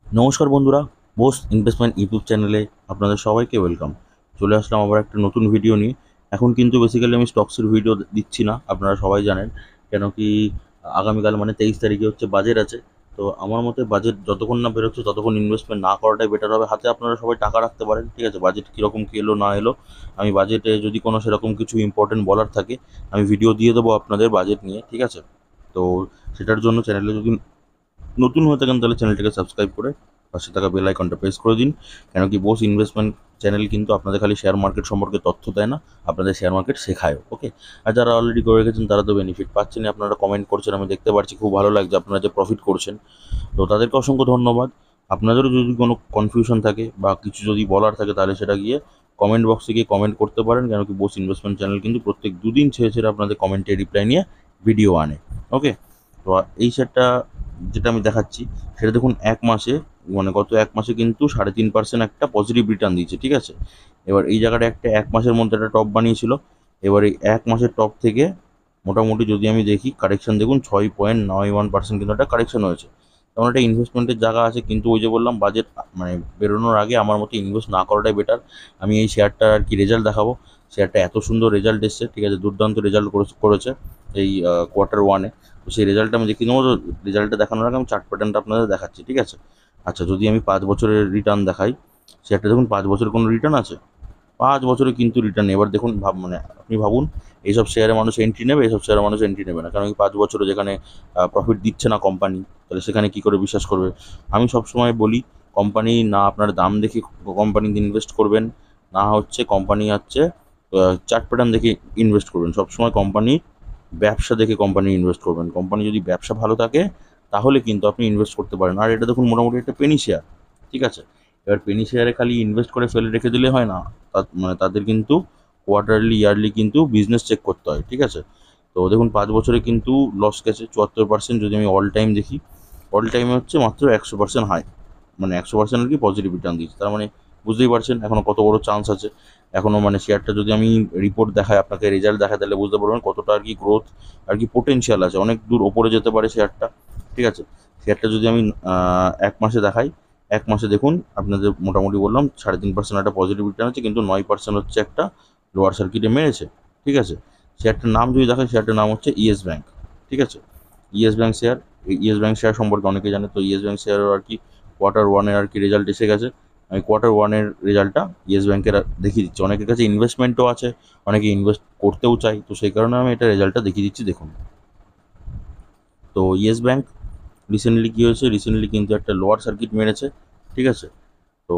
নমস্কার বন্ধুরা, Bose investment YouTube চ্যানেলে আপনাদের সবাইকে ওয়েলকাম। চলে আসলাম আবার একটা নতুন ভিডিও নিয়ে। এখন কিন্তু বেসিক্যালি আমি স্টকসের ভিডিও দিচ্ছি না, আপনারা সবাই জানেন। কেন কি, আগামীকাল মানে 23 তারিখে হচ্ছে বাজেট আছে। তো আমার মতে বাজেট যতক্ষণ না বেরোচ্ছে ততক্ষণ ইনভেস্টমেন্ট না করাটাই বেটার হবে। হাতে আপনারা সবাই টাকা রাখতে পারেন, ঠিক আছে। বাজেট কীরকম কী এলো না এলো, আমি বাজেটে যদি কোনো সেরকম কিছু ইম্পর্টেন্ট বলার থাকে আমি ভিডিও দিয়ে দেবো আপনাদের বাজেট নিয়ে, ঠিক আছে। তো সেটার জন্য চ্যানেলে যদি নতুন হয়ে থাকেন তাহলে চ্যানেলটাকে সাবস্ক্রাইব করে পাশে থাকা বেল আইকনটা প্রেস করে দিন। কেন কি, বোস ইনভেস্টমেন্ট চ্যানেল কিন্তু আপনাদের খালি শেয়ার মার্কেট সম্পর্কে তথ্য দেয় না, আপনাদের শেয়ার মার্কেট শেখায়ও। ওকে, আর যারা অলরেডি করে রেখেছেন তারা তো বেনিফিট পাচ্ছেন, আপনারা কমেন্ট করছেন, আমি দেখতে পাচ্ছি, খুব ভালো লাগছে আপনারা যে প্রফিট করছেন। তো তাদেরকে অসংখ্য ধন্যবাদ। আপনাদেরও যদি কোনো কনফিউশন থাকে বা কিছু যদি বলার থাকে তাহলে সেটা গিয়ে কমেন্ট বক্সে গিয়ে কমেন্ট করতে পারেন। কেন কি, বোস ইনভেস্টমেন্ট চ্যানেল কিন্তু প্রত্যেক দুদিন ছেড়ে ছেড়ে আপনাদের কমেন্টের রিপ্লাই নিয়ে ভিডিও আনে। ওকে, তো এই সেটটা যেটা আমি দেখাচ্ছি সেটা দেখুন, এক মাসে মানে গত এক মাসে কিন্তু 3.5% একটা পজিটিভ রিটার্ন দিয়েছে, ঠিক আছে। এবার এই জায়গাটা একটা এক মাসের মধ্যে একটা টপ বানিয়েছিল। এবার এই এক মাসের টপ থেকে মোটামুটি যদি আমি দেখি কারেকশন দেখুন 6.91% কিন্তু একটা কারেকশন হয়েছে। তেমন একটা ইনভেস্টমেন্টের জায়গা আছে, কিন্তু ওই যে বললাম বাজেট মানে বেরোনোর আগে আমার মতে ইনভেস্ট না করাটাই বেটার। আমি এই শেয়ারটার আর কি রেজাল্ট দেখাবো। শেয়ারটা এত সুন্দর রেজাল্ট এসছে, ঠিক আছে, দুর্দান্ত রেজাল্ট করেছে এই কোয়ার্টার 1-এ। তো সেই রেজাল্টটা আমি দেখিয়ে নেবো। তো রেজাল্টটা দেখানোর আগে আমি চার্ট প্যাটার্নটা আপনাদের দেখাচ্ছি, ঠিক আছে। আচ্ছা, যদি আমি 5 বছরের রিটার্ন দেখাই, শেয়ারটা দেখুন 5 বছরের কোনো রিটার্ন আছে? 5 বছরে কিন্তু রিটার্ন। এবার দেখুন মানে আপনি ভাবুন, এইসব শেয়ারে মানুষ এন্ট্রি নেবে, এইসব শেয়ারে মানুষ এন্ট্রি নেবে না। কারণ কি, 5 বছরে যেখানে প্রফিট দিচ্ছে না কোম্পানি, তাহলে সেখানে কী করে বিশ্বাস করবে? আমি সবসময় বলি, কোম্পানি না আপনার দাম দেখে কোম্পানিতে ইনভেস্ট করবেন, না হচ্ছে কোম্পানি হচ্ছে চার্ট প্যাটার্ন দেখে ইনভেস্ট করবেন। সবসময় কোম্পানি ব্যবসা দেখে কোম্পানি ইনভেস্ট করবেন। কোম্পানি যদি ব্যবসা ভালো থাকে তাহলে কিন্তু আপনি ইনভেস্ট করতে পারেন। আর এটা দেখুন মোটামুটি একটা পেনি শেয়ার, ঠিক আছে। এবার পেনি শেয়ারে খালি ইনভেস্ট করে ফেলে রেখে দিলে হয় না, মানে তাদের কিন্তু কোয়ার্টারলি ইয়ারলি কিন্তু বিজনেস চেক করতে হয়, ঠিক আছে। তো দেখুন 5 বছরে কিন্তু লস গেছে 74%। যদি আমি অল টাইম দেখি, অল টাইমে হচ্ছে মাত্র 100% হাই, মানে 100% আর কি পজিটিভ রিটার্ন দিচ্ছে। তার মানে বুঝতেই পারছেন এখনও কত বড় চান্স আছে। এখনও মানে শেয়ারটা যদি আমি রিপোর্ট দেখাই আপনাকে, রেজাল্ট দেখাই, তাহলে বুঝতে পারবেন কতটা আর কি গ্রোথ আর কি পোটেনশিয়াল আছে, অনেক দূর ওপরে যেতে পারে শেয়ারটা, ঠিক আছে। শেয়ারটা যদি আমি এক মাসে দেখাই, এক মাসে দেখুন আপনাদের মোটামুটি বললাম 3.5% একটা পজিটিভ রিটার্ন আছে, কিন্তু 9% হচ্ছে একটা লোয়ার সার্কিটে মেরেছে, ঠিক আছে। শেয়ারটার নাম যদি দেখাই, শেয়ারটার নাম হচ্ছে ইয়েস ব্যাংক, ঠিক আছে। Yes bank share, yes bank share সম্পর্কে অনেকে জানে। তো ইয়েস ব্যাংক শেয়ারও আর কি কোয়ার্টার 1-এর আর কি রেজাল্ট এসে গেছে। আমি কোয়ার্টার 1-এর রেজাল্টটা ইয়েস ব্যাংকের দেখিয়ে দিচ্ছি। অনেকের কাছে ইনভেস্টমেন্টও আছে, অনেকে ইনভেস্ট করতেও চাই, তো সেই কারণে আমি এটা রেজাল্টটা দেখিয়ে দিচ্ছি, দেখুন। তো ইয়েস ব্যাংক রিসেন্টলি কী হয়েছে, রিসেন্টলি কিন্তু একটা লোয়ার সার্কিট মেরেছে, ঠিক আছে। তো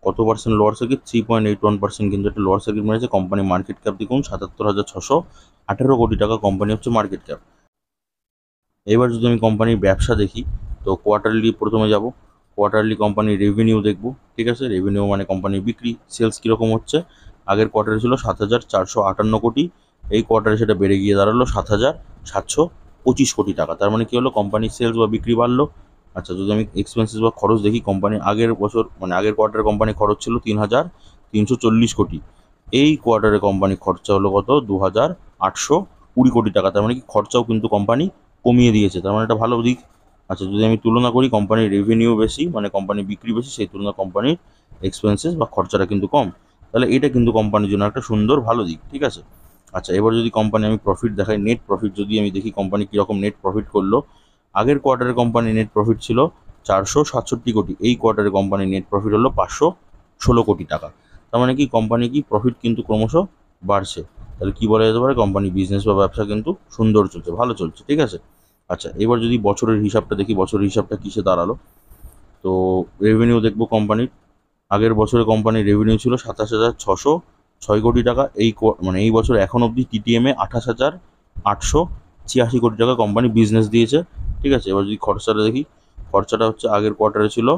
কত পার্সেন্ট লোয়ার সার্কিট? 3.81% কিন্তু একটা লোয়ার সার্কিট মেরেছে। কোম্পানি মার্কেট ক্যাপ দেখুন 77,618 কোটি টাকা কোম্পানি হচ্ছে মার্কেট ক্যাপ। এবার যদি আমি কোম্পানির ব্যবসা দেখি, তো কোয়ার্টারলি প্রথমে যাব, কোয়ার্টারলি কোম্পানির রেভিনিউ দেখব, ঠিক আছে। রেভিনিউ মানে কোম্পানির বিক্রি, সেলস কীরকম হচ্ছে। আগের কোয়ার্টারে ছিল 7,458 কোটি, এই কোয়ার্টারে সেটা বেড়ে গিয়ে দাঁড়ালো 7,725 কোটি টাকা। তার মানে কী হলো, কোম্পানির সেলস বা বিক্রি বাড়লো। আচ্ছা, যদি আমি এক্সপেন্সেস বা খরচ দেখি, কোম্পানি আগের বছর মানে আগের কোয়ার্টারে কোম্পানি খরচ ছিল 3,340 কোটি, এই কোয়ার্টারে কোম্পানি খরচা হলো কত, 2,820 কোটি টাকা। তার মানে কি, খরচাও কিন্তু কোম্পানি কমিয়ে দিয়েছে, তার মানে একটা ভালো দিক। আচ্ছা, যদি আমি তুলনা করি, কোম্পানির রেভিনিউ বেশি মানে কোম্পানির বিক্রি বেশি, সেই তুলনায় কোম্পানির এক্সপেন্সেস বা খরচাটা কিন্তু কম, তাহলে এটা কিন্তু কোম্পানির জন্য একটা সুন্দর ভালো দিক, ঠিক আছে। আচ্ছা, এবার যদি কোম্পানি আমি প্রফিট দেখাই, নেট প্রফিট যদি আমি দেখি কোম্পানি কীরকম নেট প্রফিট করলো। আগের কোয়ার্টারে কোম্পানি নেট প্রফিট ছিল 467 কোটি, এই কোয়ার্টারে কোম্পানির নেট প্রফিট হলো 516 কোটি টাকা। তার মানে কি, কোম্পানি কি প্রফিট কিন্তু ক্রমশ বাড়ছে। তাহলে কি বলা যেতে পারে, কোম্পানি বিজনেস বা ব্যবসা কিন্তু সুন্দর চলছে, ভালো চলছে, ঠিক আছে। আচ্ছা, এবার যদি বছরের হিসাবটা দেখি, বছরের হিসাবটা কিসে দাঁড়ালো, তো রেভিনিউ দেখবো কোম্পানির। আগের বছরে কোম্পানির রেভিনিউ ছিল 27,606 কোটি টাকা, মানে এই বছর এখন অবধি টিটিএমে 28,886 কোটি টাকা কোম্পানি বিজনেস দিয়েছে, ঠিক আছে। এবার যদি খরচাটা দেখি, খরচাটা হচ্ছে আগের কোয়ার্টারে ছিল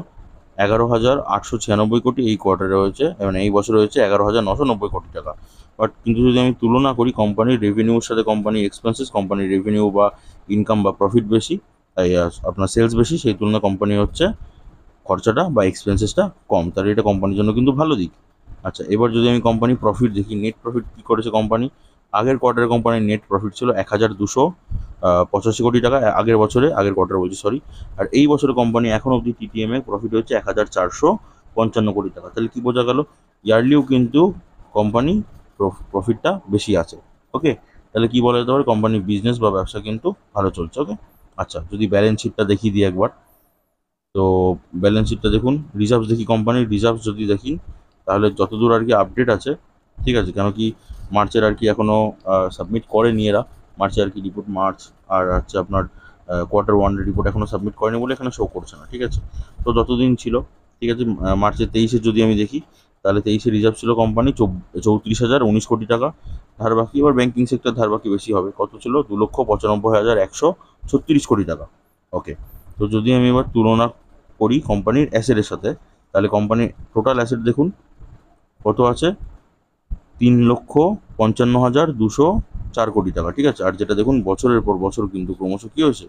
11,896 কোটি, এই কোয়ার্টারে হয়েছে মানে এই বছরে হয়েছে 11,990 কোটি টাকা। বাট কিন্তু যদি আমি তুলনা করি কোম্পানির রেভিনিউর সাথে কোম্পানির এক্সপেন্সেস, কোম্পানির রেভিনিউ বা ইনকাম বা প্রফিট বেশি, তাই আপনার সেলস বেশি, সেই তুলনায় কোম্পানি হচ্ছে খরচাটা বা এক্সপেন্সেসটা কম, তাহলে এটা কোম্পানির জন্য কিন্তু ভালো দিক। আচ্ছা, এবার যদি আমি কোম্পানি প্রফিট দেখি, নেট প্রফিট কী করেছে কোম্পানি। আগের কোয়ার্টারে কোম্পানির নেট প্রফিট ছিল 85 কোটি টাকা আগের বছরে, আগের কোয়ার্টার বলছি সরি। আর এই বছরে কোম্পানি এখন অবধি TTM এ প্রফিট হচ্ছে 1455 কোটি টাকা। তাহলে কি বোঝা গেল, ইয়ারলিও কিন্তু কোম্পানি প্রফিটটা বেশি আছে। ওকে, তাহলে কি বলা যেতে পারে, কোম্পানির বিজনেস বা ব্যবসা কিন্তু ভালো চলছে। ওকে, আচ্ছা যদি ব্যালেন্স শিটটা দেখিয়ে দিই একবার, তো ব্যালেন্স শিটটা দেখুন, রিজার্ভ দেখি, কোম্পানির রিজার্ভ যদি দেখি তাহলে যতদূর আর কি আপডেট আছে, ঠিক আছে, কেন কি মার্চের আর কি এখনও সাবমিট করেনি এরা, মার্চে আর কি রিপোর্ট, মার্চ আর হচ্ছে আপনার কোয়ার্টার ওয়ানের রিপোর্ট এখনও সাবমিট করেনি বলে এখানে শো করছে না, ঠিক আছে। তো যতদিন ছিল, ঠিক আছে, মার্চের 23-এ যদি আমি দেখি তাহলে 23-এ রিজার্ভ ছিল কোম্পানি 34,019 কোটি টাকা, ধার বাকি, এবার ব্যাঙ্কিং সেক্টর ধার বাকি বেশি হবে, কত ছিল 2,95,136 কোটি টাকা। ওকে, তো যদি আমি এবার তুলনা করি কোম্পানির অ্যাসেটের সাথে, তাহলে কোম্পানির টোটাল অ্যাসেট দেখুন কত আছে, 3,55,204 কোটি টাকা, ঠিক আছে। আর যেটা দেখুন বছরের পর বছর কিন্তু ক্রমশ কী হয়েছে,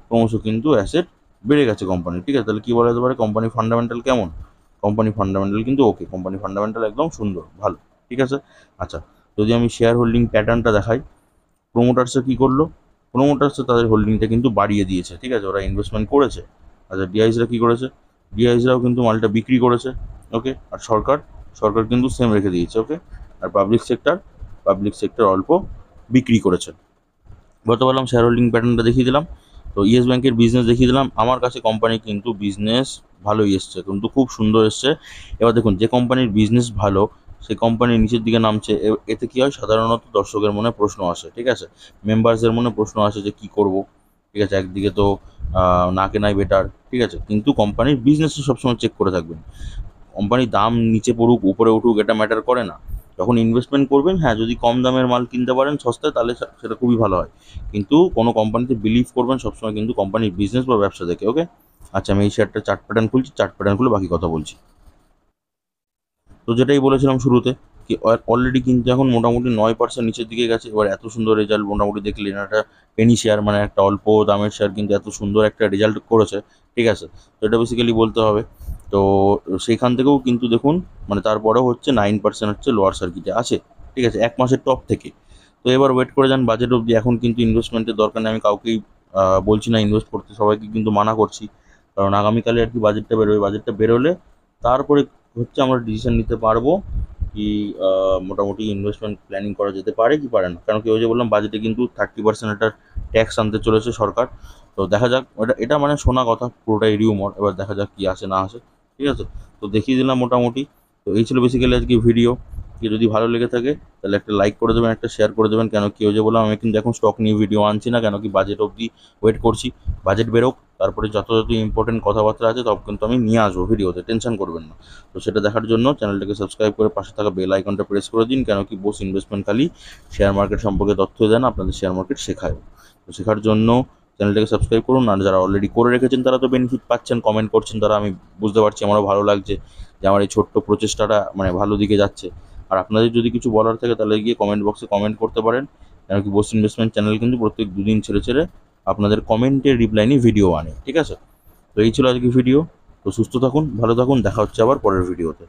ক্রমশ কিন্তু অ্যাসেট বেড়ে গেছে কোম্পানি, ঠিক আছে। তাহলে কী বলা যেতে পারে, কোম্পানি ফান্ডামেন্টাল কেমন, কোম্পানি ফান্ডামেন্টাল কিন্তু ওকে, কোম্পানি ফান্ডামেন্টাল একদম সুন্দর, ভালো, ঠিক আছে। আচ্ছা, যদি আমি শেয়ার হোল্ডিং প্যাটার্নটা দেখাই, প্রোমোটার্সে কী করলো, প্রোমোটার্সে তাদের হোল্ডিংটা কিন্তু বাড়িয়ে দিয়েছে, ঠিক আছে, ওরা ইনভেস্টমেন্ট করেছে। আচ্ছা, ডিআইসরা কী করেছে, ডিআইসরাও কিন্তু মালটা বিক্রি করেছে। ওকে, আর সরকার, সরকার কিন্তু সেম রেখে দিয়েছে। ওকে, আর পাবলিক সেক্টর অল্প বিক্রি করেছে। গত বললাম শেয়ার হোল্ডিং প্যাটার্নটা দেখিয়ে দিলাম, তো ইয়েস ব্যাংকের বিজনেস দেখিয়ে দিলাম। আমার কাছে কোম্পানি কিন্তু বিজনেস ভালোই এসছে, কিন্তু খুব সুন্দর এসছে। এবার দেখুন, যে কোম্পানির বিজনেস ভালো সেই কোম্পানি নিচের দিকে নামছে, এতে কী হয়, সাধারণত দর্শকের মনে প্রশ্ন আসে, ঠিক আছে, মেম্বার্সদের মনে প্রশ্ন আসে যে কী করব, ঠিক আছে। একদিকে তো না কেনাই বেটার, ঠিক আছে, কিন্তু কোম্পানির বিজনেসটা সবসময় চেক করে থাকবেন। কোম্পানির দাম নিচে পড়ুক উপরে উঠুক এটা ম্যাটার করে না, যখন ইনভেস্টমেন্ট করবেন, হ্যাঁ যদি কম দামের মাল কিনতে পারেন সস্তায় তাহলে সেটা খুবই ভালো হয়, কিন্তু কোনো কোম্পানিতে বিলিভ করবেন সবসময় কিন্তু কোম্পানির বিজনেস বা ব্যবসা দেখে। ওকে, আচ্ছা আমি এই শেয়ারটা চার্ট প্যাটার্ন খুলছি, চার্ট প্যাটার্ন খুলে বাকি কথা বলছি। তো যেটাই বলেছিলাম শুরুতে, কি অলরেডি কিন্তু এখন মোটামুটি 9% নিচের দিকে গেছে। এবার এত সুন্দর রেজাল্ট মোটামুটি দেখলেন, একটা পেনি শেয়ার মানে একটা অল্প দামের শেয়ার কিন্তু এত সুন্দর একটা রেজাল্ট করেছে, ঠিক আছে। তো এটা বেসিক্যালি বলতে হবে। তো সেইখান থেকেও কিন্তু দেখুন, মানে তারপরেও হচ্ছে 9% হচ্ছে লোয়ার সার্কিটে আছে, ঠিক আছে, এক মাসের টপ থেকে। তো এবার ওয়েট করে যান বাজেট অবধি, এখন কিন্তু ইনভেস্টমেন্টের দরকার নেই, আমি কাউকেই বলছি না ইনভেস্ট করতে, সবাইকে কিন্তু মানা করছি, কারণ আগামীকালে আর কি বাজেটটা বেরোবে, বাজেটটা বেরোলে তারপরে হচ্ছে আমরা ডিসিশন নিতে পারবো কি মোটামুটি ইনভেস্টমেন্ট প্ল্যানিং করা যেতে পারে কি পারে না। কারণ কি ওই যে বললাম, বাজেটে কিন্তু 30% একটা ট্যাক্স আনতে চলেছে সরকার। তো দেখা যাক, এটা মানে শোনা কথা, পুরোটাই রিউমার, এবার দেখা যাক কি আসে না আসে, ঠিক আছে। তো দেখিয়ে দিলাম মোটামুটি। তো এই ছিল বেসিক্যালি আজকে ভিডিও। কি যদি ভালো লেগে থাকে তাহলে একটা লাইক করে দেবেন, একটা শেয়ার করে দেবেন। কেন কি ওই যে বললাম, আমি কিন্তু এখন স্টক নিয়ে ভিডিও আনছি না, কেন কি বাজেট অবধি ওয়েট করছি, বাজেট বেরোক, তারপরে যত যত ইম্পর্টেন্ট কথাবার্তা আছে সব কিন্তু আমি নিয়ে আসবো ভিডিওতে, টেনশন করবেন না। তো সেটা দেখার জন্য চ্যানেলটাকে সাবস্ক্রাইব করে পাশে থাকা বেল আইকনটা প্রেস করে দিন, কেন কি বোস ইনভেস্টমেন্ট খালি শেয়ার মার্কেট সম্পর্কে তথ্য দেন, আপনাদের শেয়ার মার্কেট শেখায়। তো শেখার জন্য চ্যানেলটাকে সাবস্ক্রাইব করুন, আর যারা অলরেডি করে রেখেছেন তারা তো বেনিফিট পাচ্ছেন, কমেন্ট করছেন তারা, আমি বুঝতে পারছি, আমারও ভালো লাগছে যে আমার এই ছোট্ট প্রচেষ্টাটা মানে ভালো দিকে যাচ্ছে। আর আপনাদের যদি কিছু বলার থাকে তাহলে গিয়ে কমেন্ট বক্সে কমেন্ট করতে পারেন, কেন কি বোস ইনভেস্টমেন্ট চ্যানেল কিন্তু প্রত্যেক দুদিন ছেড়ে ছেড়ে আপনাদের কমেন্টের রিপ্লাই নিয়ে ভিডিও আনে, ঠিক আছে। তো এই ছিল আজকে ভিডিও। তো সুস্থ থাকুন, ভালো থাকুন, দেখা হচ্ছে আবার পরের ভিডিওতে।